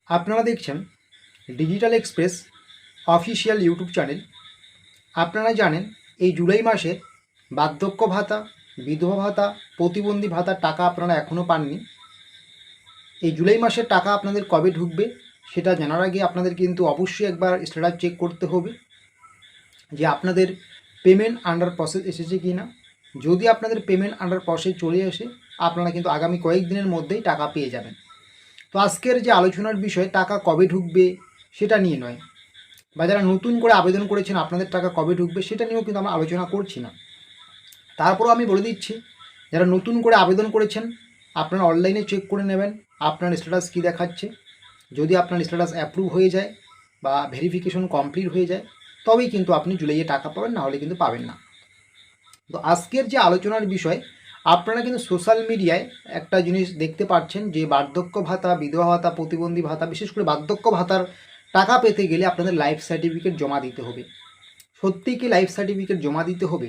আপনারা দেখছেন digital express official YouTube channel. আপনারা জানেন এই জুলাই মাসে বার্ধক্য ভাতা, বিধবা ভাতা, প্রতিবন্ধী ভাতার টাকা আপনারা এখনও পাননি। এই জুলাই মাসের টাকা আপনাদের কবে ঢুকবে সেটা জানার আগে আপনাদের কিন্তু অবশ্যই একবার স্ট্যাটাস চেক করতে হবে যে আপনাদের পেমেন্ট আন্ডার প্রসেস এসেছে কি না। যদি আপনাদের পেমেন্ট আন্ডার প্রসেস চলে আসে, আপনারা কিন্তু আগামী কয়েকদিনের মধ্যেই টাকা পেয়ে যাবেন। তো আজকের যে আলোচনার বিষয় টাকা কবে ঢুকবে সেটা নিয়ে নয়, বা যারা নতুন করে আবেদন করেছেন আপনাদের টাকা কবে ঢুকবে সেটা নিয়েও কিন্তু আমরা আলোচনা করছি না। তারপরও আমি বলে দিচ্ছি, যারা নতুন করে আবেদন করেছেন আপনারা অনলাইনে চেক করে নেবেন আপনার স্ট্যাটাস কী দেখাচ্ছে। যদি আপনার স্ট্যাটাস অ্যাপ্রুভ হয়ে যায় বা ভেরিফিকেশন কমপ্লিট হয়ে যায় তবেই কিন্তু আপনি জুলাইয়ে টাকা পাবেন, না হলে কিন্তু পাবেন না। তো আজকের যে আলোচনার বিষয়, আপনারা কিন্তু সোশ্যাল মিডিয়ায় একটা জিনিস দেখতে পাচ্ছেন যে বার্ধক্য ভাতা, বিধবা ভাতা, প্রতিবন্ধী ভাতা, বিশেষ করে বার্ধক্য ভাতার টাকা পেতে গেলে আপনাদের লাইফ সার্টিফিকেট জমা দিতে হবে। সত্যি কি লাইফ সার্টিফিকেট জমা দিতে হবে?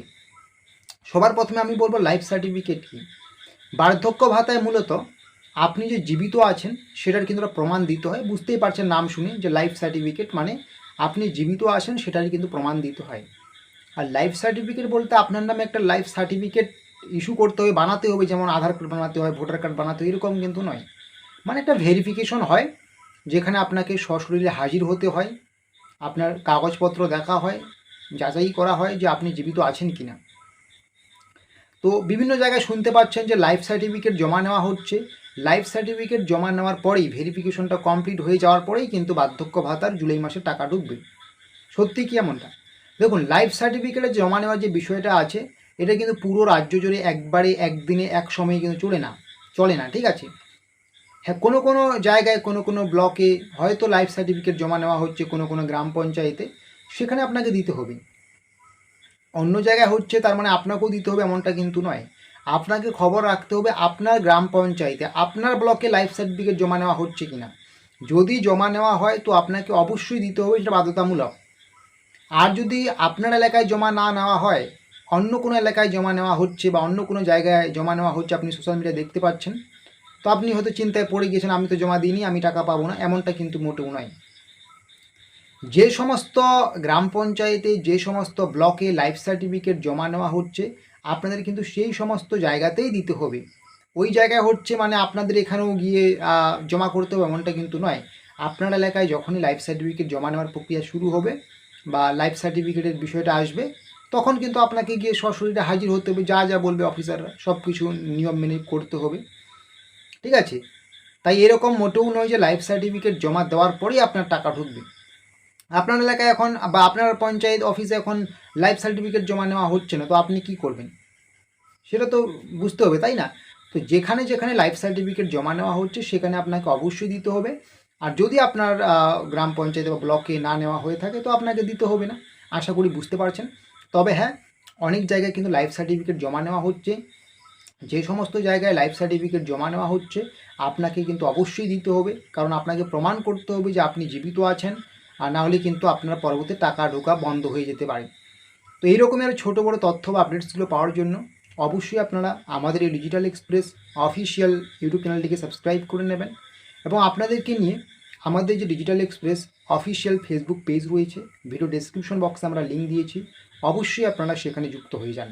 সবার প্রথমে আমি বলবো লাইফ সার্টিফিকেট কি। বার্ধক্য ভাতায় মূলত আপনি যে জীবিত আছেন সেটার কিন্তু প্রমাণ দিতে হয়। বুঝতেই পারছেন নাম শুনে যে লাইফ সার্টিফিকেট মানে আপনি জীবিত আছেন সেটারই কিন্তু প্রমাণ দিতে হয়। আর লাইফ সার্টিফিকেট বলতে আপনার নামে একটা লাইফ সার্টিফিকেট ইস্যু করতে হবে, বানাতে হবে, যেমন আধার কার্ড বানাতে হয়, ভোটার কার্ড বানাতে হয়, এরকম কিন্তু নয়। মানে একটা ভেরিফিকেশন হয় যেখানে আপনাকে সশরীরে হাজির হতে হয়, আপনার কাগজপত্র দেখা হয়, যাচাই করা হয় যে আপনি জীবিত আছেন কি না। তো বিভিন্ন জায়গায় শুনতে পাচ্ছেন যে লাইফ সার্টিফিকেট জমা নেওয়া হচ্ছে। লাইফ সার্টিফিকেট জমা নেওয়ার পরেই, ভেরিফিকেশনটা কমপ্লিট হয়ে যাওয়ার পরেই কিন্তু বার্ধক্য ভাতার জুলাই মাসে টাকা ঢুকবে। সত্যি কি এমনটা? দেখুন, লাইফ সার্টিফিকেটে জমা নেওয়ার যে বিষয়টা আছে এটা কিন্তু পুরো রাজ্য জুড়ে একবারে একদিনে এক সময়ে কিন্তু চলে না, ঠিক আছে। হ্যাঁ, কোনো কোনো জায়গায় কোনো কোনো ব্লকে হয়তো লাইফ সার্টিফিকেট জমা নেওয়া হচ্ছে, কোনো কোনো গ্রাম পঞ্চায়েতে, সেখানে আপনাকে দিতে হবে। অন্য জায়গায় হচ্ছে তার মানে আপনাকেও দিতে হবে এমনটা কিন্তু নয়। আপনাকে খবর রাখতে হবে আপনার গ্রাম পঞ্চায়েতে, আপনার ব্লকে লাইফ সার্টিফিকেট জমা নেওয়া হচ্ছে কিনা। যদি জমা নেওয়া হয় তো আপনাকে অবশ্যই দিতে হবে, সেটা বাধ্যতামূলক। আর যদি আপনার এলাকায় জমা না নেওয়া হয়, অন্য কোনো এলাকায় জমা নেওয়া হচ্ছে বা অন্য কোনো জায়গায় জমা নেওয়া হচ্ছে, আপনি সোশ্যাল মিডিয়ায় দেখতে পাচ্ছেন, তো আপনি হয়তো চিন্তায় পড়ে গিয়েছেন আমি তো জমা দিইনি, আমি টাকা পাবো না, এমনটা কিন্তু মোটেও নয়। যে সমস্ত গ্রাম পঞ্চায়েতে, যে সমস্ত ব্লকে লাইফ সার্টিফিকেট জমা নেওয়া হচ্ছে আপনাদের কিন্তু সেই সমস্ত জায়গাতেই দিতে হবে। ওই জায়গায় হচ্ছে মানে আপনাদের এখানেও গিয়ে জমা করতে হবে এমনটা কিন্তু নয়। আপনার এলাকায় যখনই লাইফ সার্টিফিকেট জমা নেওয়ার প্রক্রিয়া শুরু হবে বা লাইফ সার্টিফিকেটের বিষয়টা আসবে, তখন কিন্তু আপনাকে গিয়ে সশরীরে হাজির হতে হবে, যা যা বলবে অফিসাররা সব কিছু নিয়ম মেনে করতে হবে, ঠিক আছে। তাই এরকম মোটেও নয় যে লাইফ সার্টিফিকেট জমা দেওয়ার পরেই আপনার টাকা ঢুকবে। আপনার এলাকায় এখন বা আপনার পঞ্চায়েত অফিসে এখন লাইফ সার্টিফিকেট জমা নেওয়া হচ্ছে না, তো আপনি কি করবেন সেটা তো বুঝতে হবে, তাই না? তো যেখানে যেখানে লাইফ সার্টিফিকেট জমা নেওয়া হচ্ছে সেখানে আপনাকে অবশ্যই দিতে হবে। আর যদি আপনার গ্রাম পঞ্চায়েত বা ব্লকে না নেওয়া হয়ে থাকে তো আপনাকে দিতে হবে না, আশা করি বুঝতে পারছেন। তবে হ্যাঁ, অনেক জায়গায় কিন্তু লাইফ সার্টিফিকেট জমা নেওয়া হচ্ছে। যে সমস্ত জায়গায় লাইফ সার্টিফিকেট জমা নেওয়া হচ্ছে আপনাকে কিন্তু অবশ্যই দিতে হবে, কারণ আপনাকে প্রমাণ করতে হবে যে আপনি জীবিত আছেন, আর না হলে কিন্তু আপনার পরবর্তী টাকা ঢোকা বন্ধ হয়ে যেতে পারে। তো এইরকমের ছোটো বড়ো তথ্য বা আপডেটসগুলো পাওয়ার জন্য অবশ্যই আপনারা আমাদের এই ডিজিটাল এক্সপ্রেস অফিসিয়াল ইউটিউব চ্যানেলটিকে সাবস্ক্রাইব করে নেবেন। এবং আপনাদেরকে নিয়ে আমাদের যে digital express official Facebook page রয়েছে, ভিডিও ডেসক্রিপশন বক্সে আমরা লিঙ্ক দিয়েছি, অবশ্যই আপনারা সেখানে যুক্ত হয়ে যান।